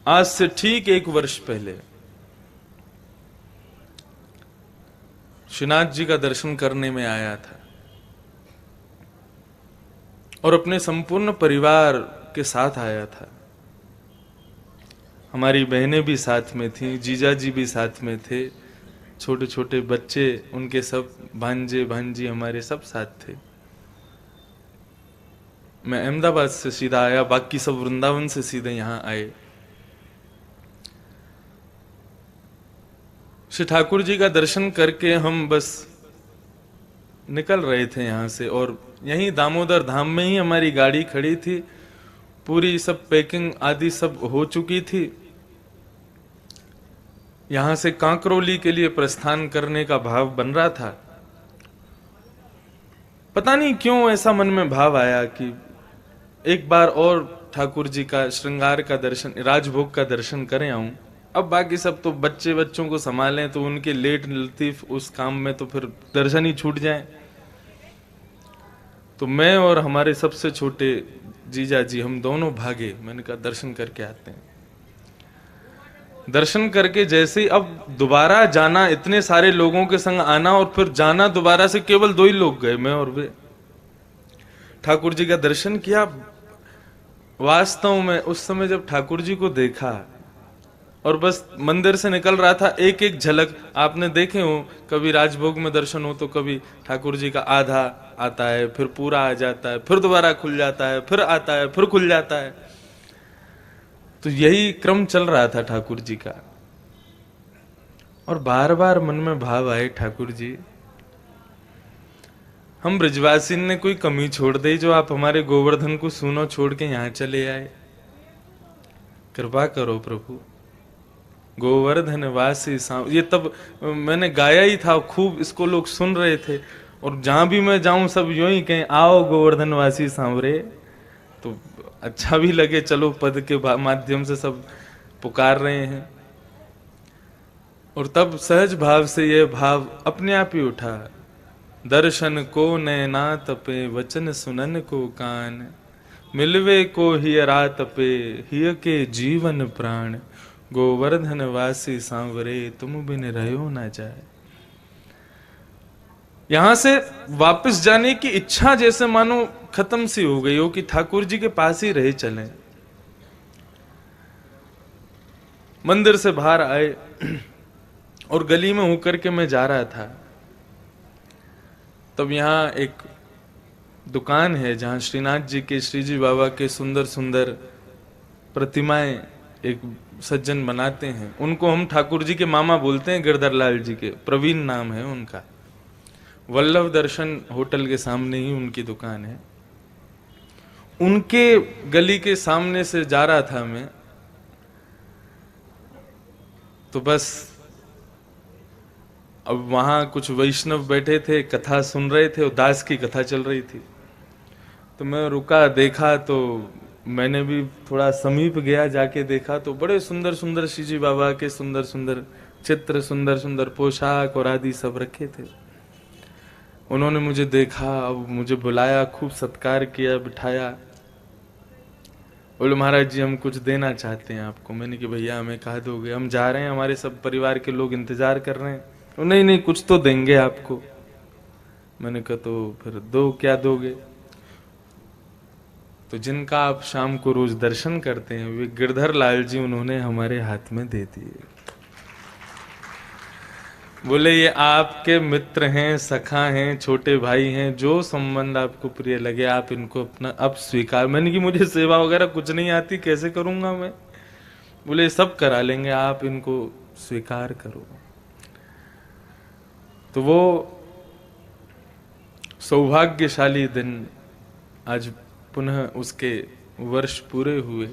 आज से ठीक 1 वर्ष पहले श्रीनाथ जी का दर्शन करने में आया था और अपने संपूर्ण परिवार के साथ आया था। हमारी बहनें भी साथ में थीं, जीजा जी भी साथ में थे, छोटे छोटे बच्चे उनके सब भांजे भांजी हमारे सब साथ थे। मैं अहमदाबाद से सीधा आया, बाकी सब वृंदावन से सीधे यहां आए। श्री ठाकुर जी का दर्शन करके हम बस निकल रहे थे यहां से, और यहीं दामोदर धाम में ही हमारी गाड़ी खड़ी थी। पूरी सब पैकिंग आदि सब हो चुकी थी। यहां से कांकरोली के लिए प्रस्थान करने का भाव बन रहा था। पता नहीं क्यों ऐसा मन में भाव आया कि एक बार और ठाकुर जी का श्रृंगार का दर्शन, राजभोग का दर्शन करें आऊं। अब बाकी सब तो बच्चों को संभालें, तो उनके लेट लतीफ उस काम में तो फिर दर्शन ही छूट जाए। तो मैं और हमारे सबसे छोटे जीजा जी हम दोनों भागे। मैंने कहा दर्शन करके आते हैं। दर्शन करके जैसे ही अब दोबारा जाना, इतने सारे लोगों के संग आना और फिर जाना दोबारा से, केवल 2 ही लोग गए, मैं और वे। ठाकुर जी का दर्शन किया। वास्तव में उस समय जब ठाकुर जी को देखा और बस मंदिर से निकल रहा था, एक एक झलक आपने देखे हो, कभी राजभोग में दर्शन हो तो कभी ठाकुर जी का आधा आता है, फिर पूरा आ जाता है, फिर दोबारा खुल जाता है, फिर आता है, फिर खुल जाता है। तो यही क्रम चल रहा था ठाकुर जी का। और बार बार मन में भाव आए, ठाकुर जी हम ब्रजवासी ने कोई कमी छोड़ दी जो आप हमारे गोवर्धन को सुनो छोड़ के यहां चले आए? कृपा करो प्रभु। गोवर्धन वासी सांव, ये तब मैंने गाया ही था, खूब इसको लोग सुन रहे थे। और जहां भी मैं जाऊं सब यूं ही कहें, आओ गोवर्धन वासी सांवरे। तो अच्छा भी लगे, चलो पद के माध्यम से सब पुकार रहे हैं। और तब सहज भाव से यह भाव अपने आप ही उठा, दर्शन को नैना तपे, वचन सुनन को कान, मिलवे को हिय रात पे, हिय के जीवन प्राण, गोवर्धन वासी सांवरे, तुम बिन रहो ना जाए। यहां से वापस जाने की इच्छा जैसे मानो खत्म सी हो गई हो कि ठाकुर जी के पास ही रहे चले। मंदिर से बाहर आए और गली में होकर के मैं जा रहा था, तब यहां एक दुकान है जहां श्रीनाथ जी के, श्री जी बाबा के सुंदर सुंदर प्रतिमाएं एक सज्जन बनाते हैं। उनको हम ठाकुर जी के मामा बोलते हैं, गिरधर लाल जी के, प्रवीण नाम है उनका। वल्लभ दर्शन होटल के सामने ही उनकी दुकान है। उनके गली के सामने से जा रहा था मैं, तो बस अब वहां कुछ वैष्णव बैठे थे, कथा सुन रहे थे, दास की कथा चल रही थी। तो मैं रुका, देखा, तो मैंने भी थोड़ा समीप गया, जाके देखा तो बड़े सुंदर सुंदर श्री जी बाबा के सुंदर सुंदर चित्र, सुंदर सुंदर पोशाक और आदि सब रखे थे। उन्होंने मुझे देखा, अब मुझे बुलाया, खूब सत्कार किया, बिठाया। बोले महाराज जी हम कुछ देना चाहते हैं आपको। मैंने कि भैया हमें कहा दोगे, हम जा रहे हैं, हमारे सब परिवार के लोग इंतजार कर रहे हैं। तो नहीं नहीं कुछ तो देंगे आपको। मैंने कहा तो फिर दो, क्या दोगे? तो जिनका आप शाम को रोज दर्शन करते हैं वे गिरधर लाल जी उन्होंने हमारे हाथ में दे दिए। बोले ये आपके मित्र हैं, सखा हैं, छोटे भाई हैं, जो संबंध आपको प्रिय लगे आप इनको अपना अब स्वीकार। मैंने कि मुझे सेवा वगैरह कुछ नहीं आती, कैसे करूंगा मैं? बोले सब करा लेंगे, आप इनको स्वीकार करो। तो वो सौभाग्यशाली दिन आज पुनः उसके वर्ष पूरे हुए।